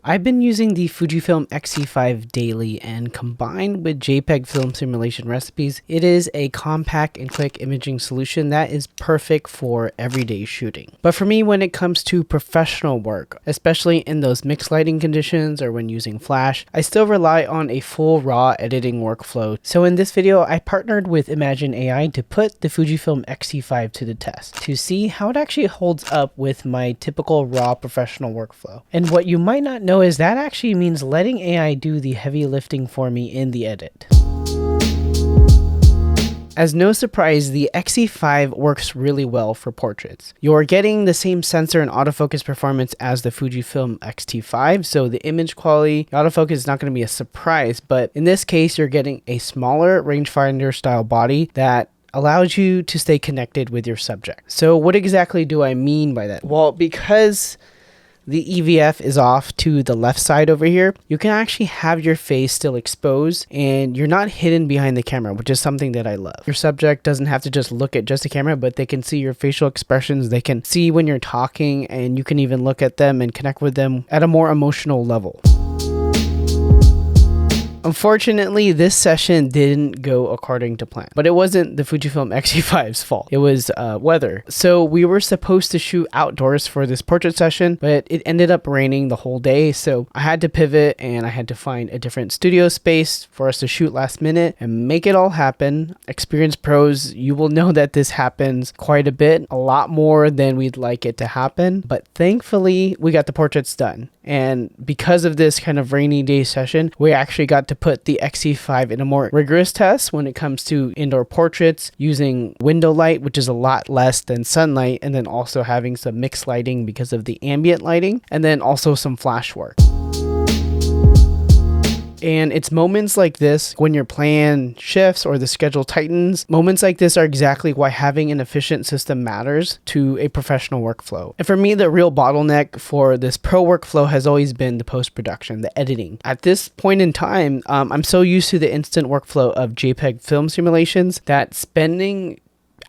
I've been using the Fujifilm X-E5 daily, and combined with JPEG film simulation recipes, it is a compact and quick imaging solution that is perfect for everyday shooting. But for me, when it comes to professional work, especially in those mixed lighting conditions or when using flash, I still rely on a full raw editing workflow. So in this video, I partnered with Imagine AI to put the Fujifilm X-E5 to the test to see how it actually holds up with my typical raw professional workflow. And what you might not know is that actually means letting AI do the heavy lifting for me in the edit. As no surprise, the X-E5 works really well for portraits. You're getting the same sensor and autofocus performance as the Fujifilm X-T5, so the image quality, the autofocus is not going to be a surprise, but in this case, you're getting a smaller rangefinder style body that allows you to stay connected with your subject. So what exactly do I mean by that? Well, because the EVF is off to the left side over here, you can actually have your face still exposed and you're not hidden behind the camera, which is something that I love. Your subject doesn't have to just look at just the camera, but they can see your facial expressions. They can see when you're talking, and you can even look at them and connect with them at a more emotional level. Unfortunately, this session didn't go according to plan, but it wasn't the Fujifilm X-E5's fault. It was weather. So we were supposed to shoot outdoors for this portrait session, but it ended up raining the whole day. So I had to pivot and I had to find a different studio space for us to shoot last minute and make it all happen. Experienced pros, you will know that this happens quite a bit, a lot more than we'd like it to happen. But thankfully, we got the portraits done. And because of this kind of rainy day session, we actually got to put the X-E5 in a more rigorous test when it comes to indoor portraits using window light, which is a lot less than sunlight, and then also having some mixed lighting because of the ambient lighting, and then also some flash work. And it's moments like this when your plan shifts or the schedule tightens. Moments like this are exactly why having an efficient system matters to a professional workflow. And for me, the real bottleneck for this pro workflow has always been the post-production, the editing. At this point in time, I'm so used to the instant workflow of JPEG film simulations that spending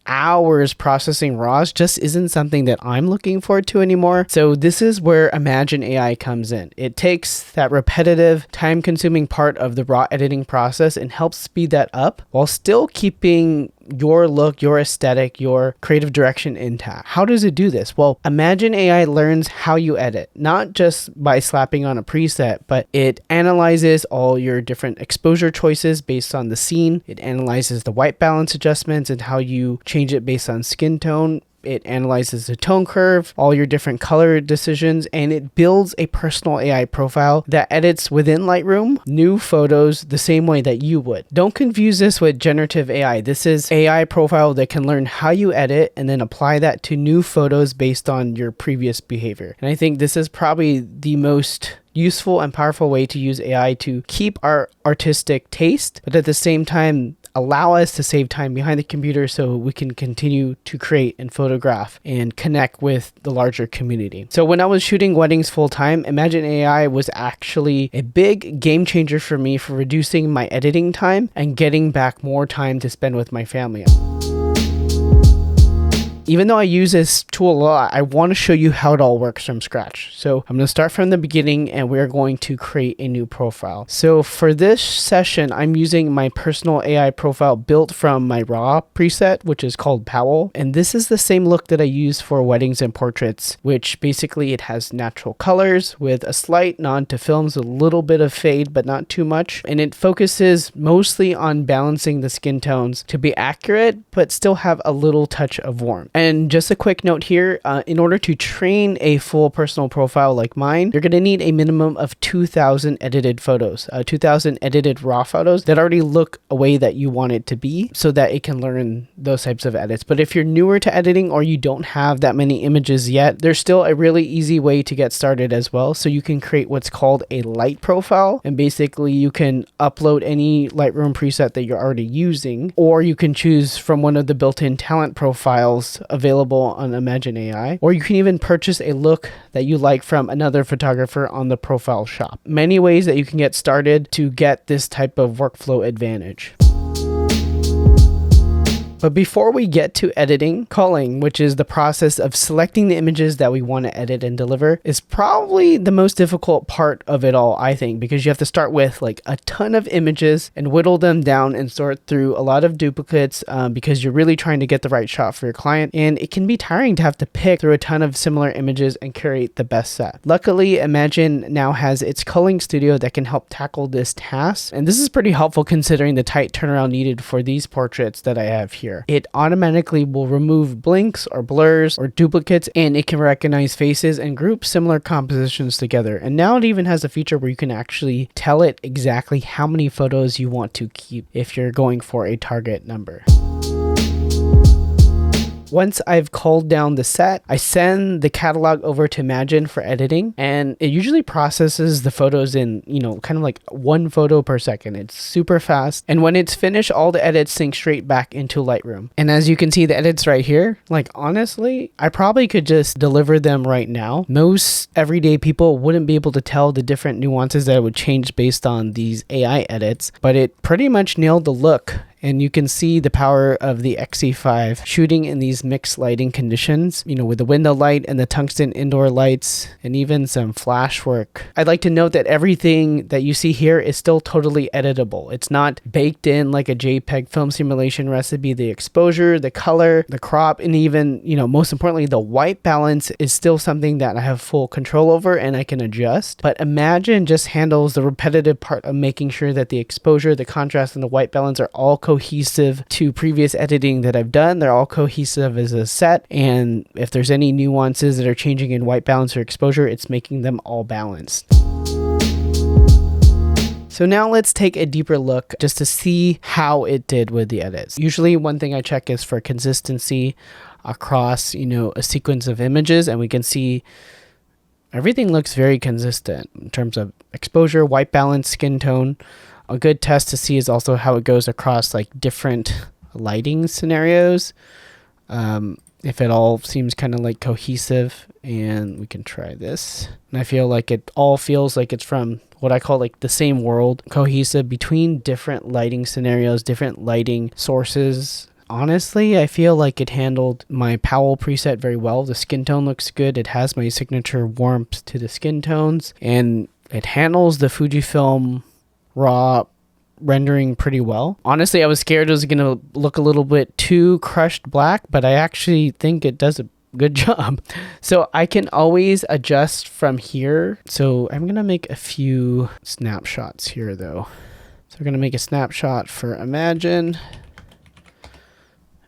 hours processing RAWs just isn't something that I'm looking forward to anymore. So this is where Imagine AI comes in. It takes that repetitive, time-consuming part of the raw editing process and helps speed that up while still keeping your look, your aesthetic, your creative direction intact. How does it do this? Well, Imagine AI learns how you edit, not just by slapping on a preset, but it analyzes all your different exposure choices based on the scene. It analyzes the white balance adjustments and how you change it based on skin tone. It analyzes the tone curve, all your different color decisions, and it builds a personal AI profile that edits within Lightroom new photos the same way that you would. Don't confuse this with generative AI. This is AI profile that can learn how you edit and then apply that to new photos based on your previous behavior. And I think this is probably the most useful and powerful way to use AI to keep our artistic taste, but at the same time, allow us to save time behind the computer so we can continue to create and photograph and connect with the larger community. So when I was shooting weddings full time, Imagine AI was actually a big game changer for me for reducing my editing time and getting back more time to spend with my family. Even though I use this tool a lot, I want to show you how it all works from scratch. So I'm going to start from the beginning and we're going to create a new profile. So for this session, I'm using my personal AI profile built from my RAW preset, which is called Powell. And this is the same look that I use for weddings and portraits, which basically it has natural colors with a slight nod to films, a little bit of fade, but not too much. And it focuses mostly on balancing the skin tones to be accurate, but still have a little touch of warmth. And just a quick note here, in order to train a full personal profile like mine, you're going to need a minimum of 2,000 edited photos, 2,000 edited raw photos that already look a way that you want it to be so that it can learn those types of edits. But if you're newer to editing or you don't have that many images yet, there's still a really easy way to get started as well. So you can create what's called a light profile. And basically you can upload any Lightroom preset that you're already using, or you can choose from one of the built-in talent profiles available on Imagine AI, or you can even purchase a look that you like from another photographer on the profile shop. Many ways that you can get started to get this type of workflow advantage. But before we get to editing, culling, which is the process of selecting the images that we want to edit and deliver, is probably the most difficult part of it all, I think, because you have to start with like a ton of images and whittle them down and sort through a lot of duplicates because you're really trying to get the right shot for your client. And it can be tiring to have to pick through a ton of similar images and curate the best set. Luckily, Imagine now has its culling studio that can help tackle this task. And this is pretty helpful considering the tight turnaround needed for these portraits that I have here. It automatically will remove blinks or blurs or duplicates, and it can recognize faces and group similar compositions together. And now it even has a feature where you can actually tell it exactly how many photos you want to keep if you're going for a target number. Once I've culled down the set, I send the catalog over to Imagine for editing, and it usually processes the photos in, kind of like 1 photo per second. It's super fast. And when it's finished, all the edits sync straight back into Lightroom. And as you can see, the edits right here, like honestly, I probably could just deliver them right now. Most everyday people wouldn't be able to tell the different nuances that would change based on these AI edits, but it pretty much nailed the look. And you can see the power of the X-E5 shooting in these mixed lighting conditions, with the window light and the tungsten indoor lights and even some flash work. I'd like to note that everything that you see here is still totally editable. It's not baked in like a JPEG film simulation recipe. The exposure, the color, the crop, and even, most importantly, the white balance is still something that I have full control over and I can adjust. But Imagine just handles the repetitive part of making sure that the exposure, the contrast, and the white balance are all cohesive to previous editing that I've done. They're all cohesive as a set, and if there's any nuances that are changing in white balance or exposure, it's making them all balanced. So now let's take a deeper look just to see how it did with the edits. Usually one thing I check is for consistency across, a sequence of images, and we can see everything looks very consistent in terms of exposure, white balance, skin tone. A good test to see is also how it goes across like different lighting scenarios. If it all seems kind of like cohesive, and we can try this. And I feel like it all feels like it's from what I call like the same world, cohesive between different lighting scenarios, different lighting sources. Honestly, I feel like it handled my Powell preset very well. The skin tone looks good. It has my signature warmth to the skin tones, and it handles the Fujifilm raw rendering pretty well. Honestly, I was scared it was going to look a little bit too crushed black, but I actually think it does a good job. So I can always adjust from here. So I'm going to make a few snapshots here though. So we're going to make a snapshot for Imagine,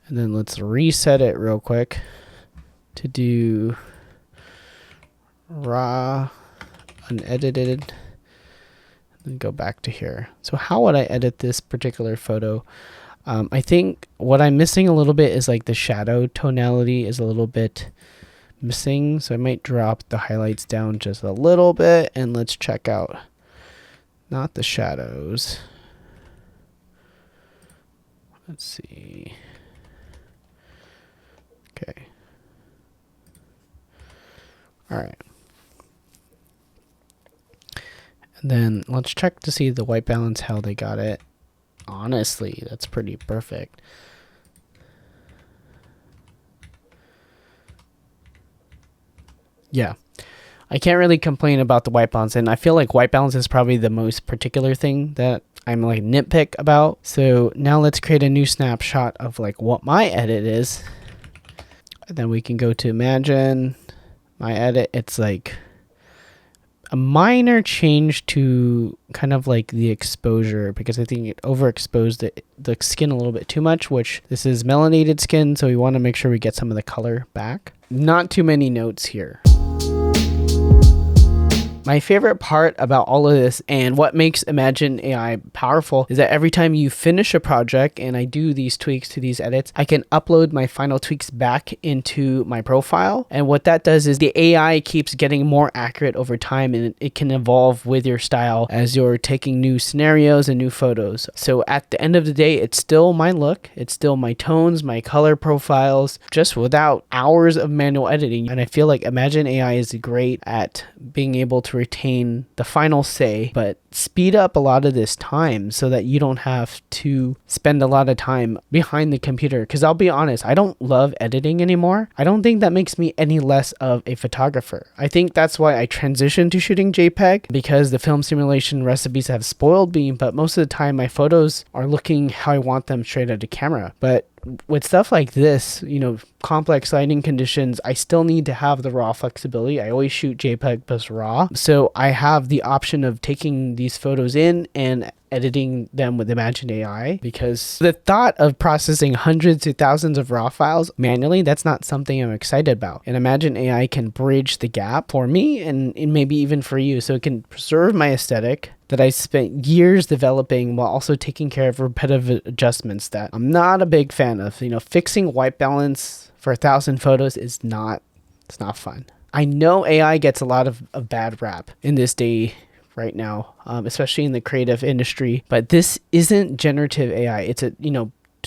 and then let's reset it real quick to do raw, unedited. And go back to here. So how would I edit this particular photo? I think what I'm missing a little bit is like the shadow tonality is a little bit missing. So I might drop the highlights down just a little bit, and let's check out not the shadows. Let's see. Okay. All right. And then let's check to see the white balance, how they got it. Honestly, that's pretty perfect. Yeah, I can't really complain about the white balance, and I feel like white balance is probably the most particular thing that I'm like nitpick about. So now let's create a new snapshot of like what my edit is. And then we can go to Imagine, my edit. It's like a minor change to kind of like the exposure, because I think it overexposed the skin a little bit too much, which this is melanated skin, so we want to make sure we get some of the color back. Not too many notes here. My favorite part about all of this and what makes Imagine AI powerful is that every time you finish a project and I do these tweaks to these edits, I can upload my final tweaks back into my profile. And what that does is the AI keeps getting more accurate over time, and it can evolve with your style as you're taking new scenarios and new photos. So at the end of the day, it's still my look. It's still my tones, my color profiles, just without hours of manual editing. And I feel like Imagine AI is great at being able to to retain the final say, but speed up a lot of this time so that you don't have to spend a lot of time behind the computer. Because I'll be honest, I don't love editing anymore. I don't think that makes me any less of a photographer. I think that's why I transitioned to shooting JPEG, because the film simulation recipes have spoiled me, but most of the time my photos are looking how I want them straight at the camera. But with stuff like this, complex lighting conditions, I still need to have the raw flexibility. I always shoot JPEG plus raw. So I have the option of taking these photos in and editing them with Imagine AI, because the thought of processing hundreds of thousands of raw files manually, that's not something I'm excited about. And Imagine AI can bridge the gap for me and maybe even for you. So it can preserve my aesthetic that I spent years developing while also taking care of repetitive adjustments that I'm not a big fan of. Fixing white balance for 1,000 photos it's not fun. I know AI gets a lot of bad rap in this day right now, especially in the creative industry, but this isn't generative AI. It's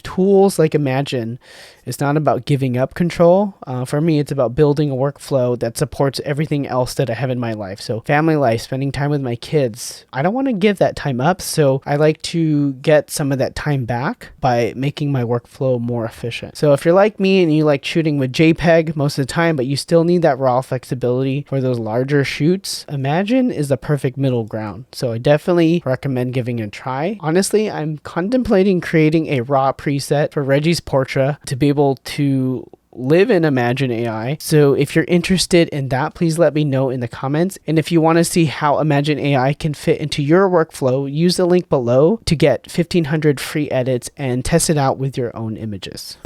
tools like Imagine. It's not about giving up control. For me, it's about building a workflow that supports everything else that I have in my life. So family life, spending time with my kids. I don't want to give that time up. So I like to get some of that time back by making my workflow more efficient. So if you're like me and you like shooting with JPEG most of the time, but you still need that raw flexibility for those larger shoots, Imagine is the perfect middle ground. So I definitely recommend giving it a try. Honestly, I'm contemplating creating a raw preset for Reggie's portrait to be able to live in Imagine AI. So if you're interested in that, please let me know in the comments. And if you want to see how Imagine AI can fit into your workflow, use the link below to get 1,500 free edits and test it out with your own images.